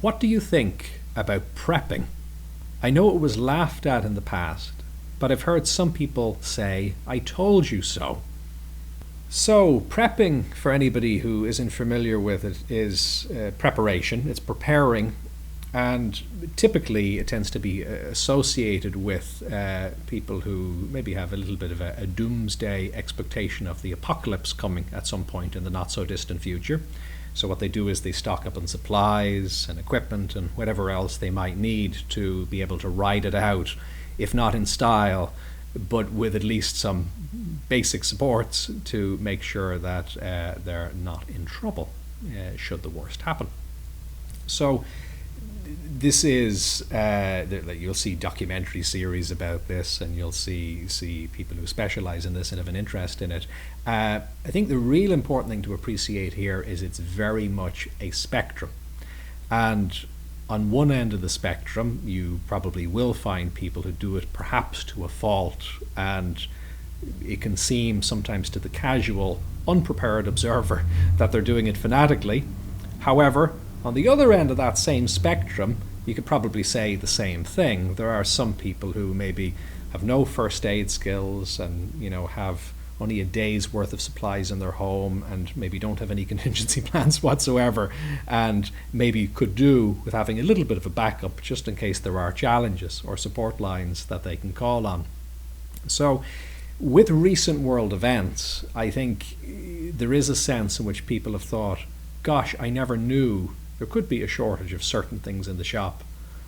What do you think about prepping? I know it was laughed at in the past, but I've heard some people say, "I told you so." So, prepping, for anybody who isn't familiar with it, is preparation. It's preparing, and typically it tends to be associated with people who maybe have a little bit of a doomsday expectation of the apocalypse coming at some point in the not so distant future. So what they do is they stock up on supplies and equipment and whatever else they might need to be able to ride it out, if not in style, but with at least some basic supports to make sure that they're not in trouble should the worst happen. So this is, you'll see documentary series about this, and you'll see people who specialize in this and have an interest in it. I think the real important thing to appreciate here is it's very much a spectrum. And on one end of the spectrum, you probably will find people who do it perhaps to a fault, and it can seem sometimes to the casual, unprepared observer that they're doing it fanatically. However, on the other end of that same spectrum, you could probably say the same thing. There are some people who maybe have no first aid skills and, have only a day's worth of supplies in their home and maybe don't have any contingency plans whatsoever, and maybe could do with having a little bit of a backup just in case there are challenges or support lines that they can call on. So with recent world events, I think there is a sense in which people have thought, gosh, I never knew there could be a shortage of certain things in the shop,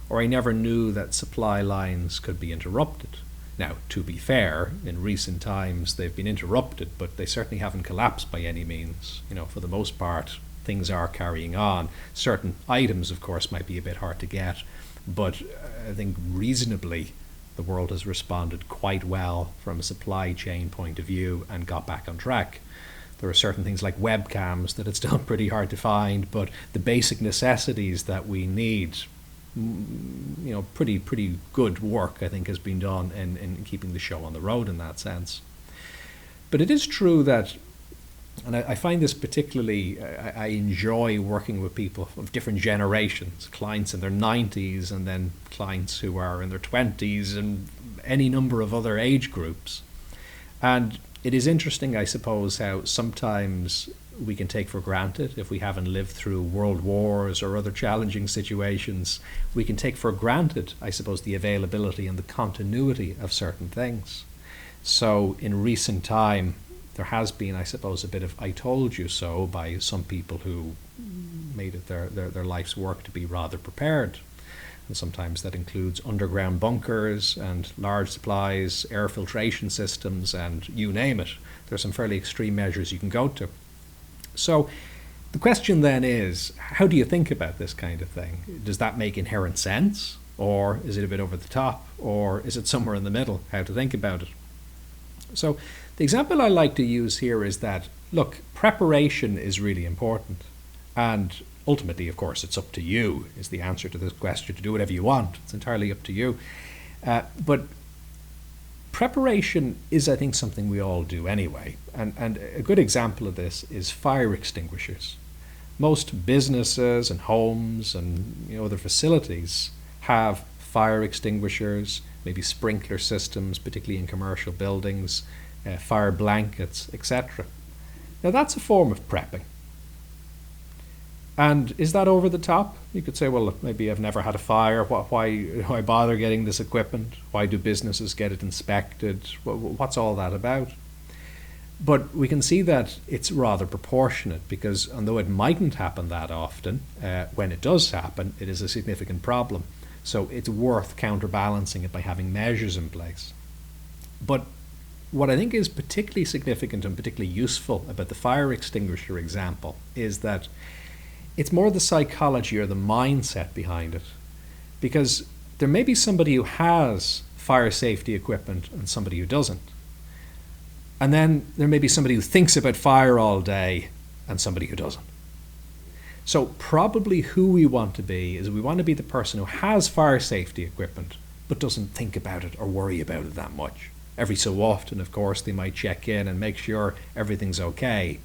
or I never knew that supply lines could be interrupted. Now, to be fair, in recent times they've been interrupted, but they certainly haven't collapsed by any means. For the most part, things are carrying on. Certain items, of course, might be a bit hard to get, but I think reasonably the world has responded quite well from a supply chain point of view and got back on track. There are certain things like webcams that it's still pretty hard to find, but the basic necessities that we need, pretty good work, I think, has been done in keeping the show on the road in that sense. But it is true that, and I find this particularly, I enjoy working with people of different generations, clients in their 90s and then clients who are in their 20s and any number of other age groups. And it is interesting, I suppose, how sometimes we can take for granted, if we haven't lived through world wars or other challenging situations, we can take for granted, I suppose, the availability and the continuity of certain things. So in recent time, there has been, I suppose, a bit of "I told you so" by some people who made it their life's work to be rather prepared. And sometimes that includes underground bunkers and large supplies, air filtration systems, and you name it. There's some fairly extreme measures you can go to. So the question then is, how do you think about this kind of thing? Does that make inherent sense? Or is it a bit over the top? Or is it somewhere in the middle, how to think about it? So the example I like to use here is that, look, preparation is really important. And ultimately, of course, it's up to you, is the answer to this question, to do whatever you want. It's entirely up to you. But preparation is, I think, something we all do anyway. And a good example of this is fire extinguishers. Most businesses and homes and other facilities have fire extinguishers, maybe sprinkler systems, particularly in commercial buildings, fire blankets, etc. Now that's a form of prepping. And is that over the top? You could say, well, maybe I've never had a fire. Why bother getting this equipment? Why do businesses get it inspected? What's all that about? But we can see that it's rather proportionate, because although it mightn't happen that often, when it does happen, it is a significant problem. So it's worth counterbalancing it by having measures in place. But what I think is particularly significant and particularly useful about the fire extinguisher example is that it's more the psychology or the mindset behind it. Because there may be somebody who has fire safety equipment and somebody who doesn't. And then there may be somebody who thinks about fire all day and somebody who doesn't. So probably who we want to be is we want to be the person who has fire safety equipment but doesn't think about it or worry about it that much. Every so often, of course, they might check in and make sure everything's okay.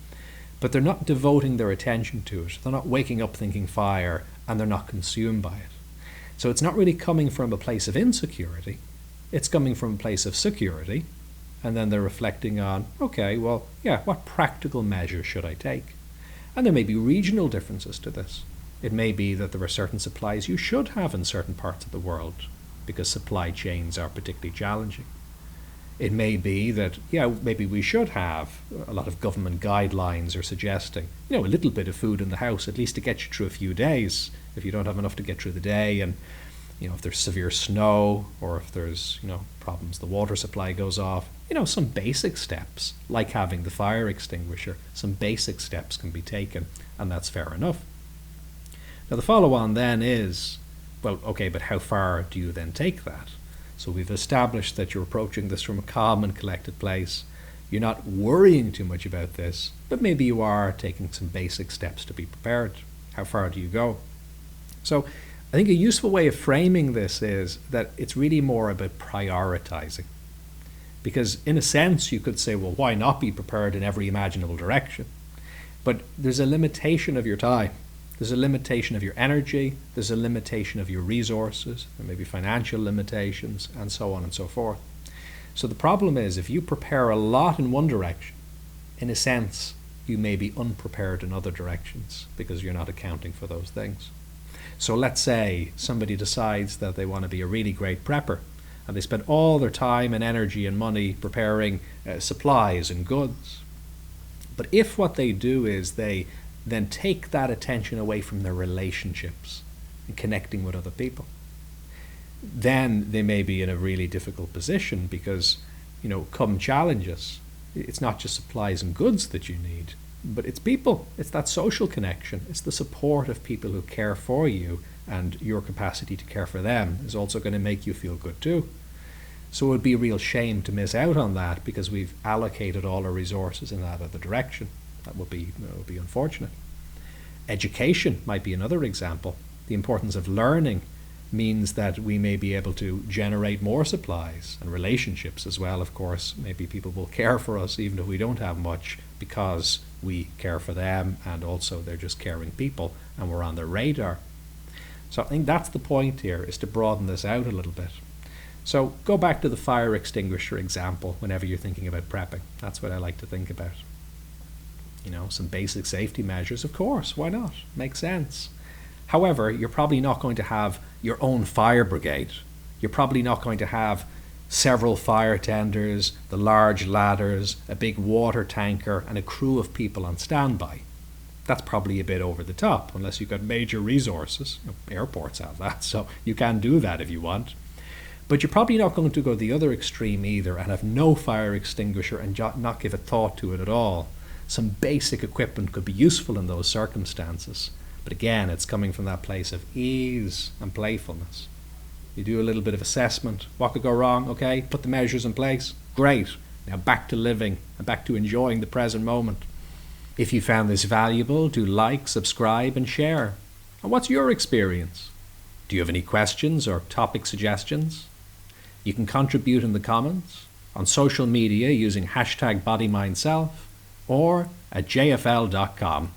But they're not devoting their attention to it. They're not waking up thinking fire and they're not consumed by it. So it's not really coming from a place of insecurity, it's coming from a place of security, and then they're reflecting on, okay, well, yeah, what practical measures should I take? And there may be regional differences to this. It may be that there are certain supplies you should have in certain parts of the world because supply chains are particularly challenging. It may be that, yeah, maybe we should have a lot of government guidelines are suggesting, a little bit of food in the house, at least to get you through a few days. If you don't have enough to get through the day, and, if there's severe snow, or if there's, problems, the water supply goes off, some basic steps, like having the fire extinguisher, some basic steps can be taken, and that's fair enough. Now the follow-on then is, well, okay, but how far do you then take that? So we've established that you're approaching this from a calm and collected place. You're not worrying too much about this, but maybe you are taking some basic steps to be prepared. How far do you go? So I think a useful way of framing this is that it's really more about prioritizing. Because in a sense, you could say, well, why not be prepared in every imaginable direction? But there's a limitation of your time. There's a limitation of your energy. There's a limitation of your resources. There may be financial limitations, and so on and so forth. So the problem is, if you prepare a lot in one direction, in a sense, you may be unprepared in other directions because you're not accounting for those things. So let's say somebody decides that they want to be a really great prepper, and they spend all their time and energy and money preparing supplies and goods. But if what they do is they then take that attention away from their relationships and connecting with other people, then they may be in a really difficult position because, come challenges, it's not just supplies and goods that you need, but it's people. It's that social connection. It's the support of people who care for you, and your capacity to care for them is also going to make you feel good too. So it would be a real shame to miss out on that because we've allocated all our resources in that other direction. That would be unfortunate. Education might be another example. The importance of learning means that we may be able to generate more supplies and relationships as well, of course. Maybe people will care for us even if we don't have much because we care for them, and also they're just caring people and we're on their radar. So I think that's the point here, is to broaden this out a little bit. So go back to the fire extinguisher example whenever you're thinking about prepping. That's what I like to think about. Some basic safety measures, of course, why not? Makes sense. However, you're probably not going to have your own fire brigade. You're probably not going to have several fire tenders, the large ladders, a big water tanker, and a crew of people on standby. That's probably a bit over the top, unless you've got major resources. Airports have that, so you can do that if you want. But you're probably not going to go the other extreme either and have no fire extinguisher and not give a thought to it at all. Some basic equipment could be useful in those circumstances. But again, it's coming from that place of ease and playfulness. You do a little bit of assessment. What could go wrong? Okay, put the measures in place. Great. Now back to living and back to enjoying the present moment. If you found this valuable, do like, subscribe, and share. And what's your experience? Do you have any questions or topic suggestions? You can contribute in the comments, on social media using #bodymindself, or at jfl.com.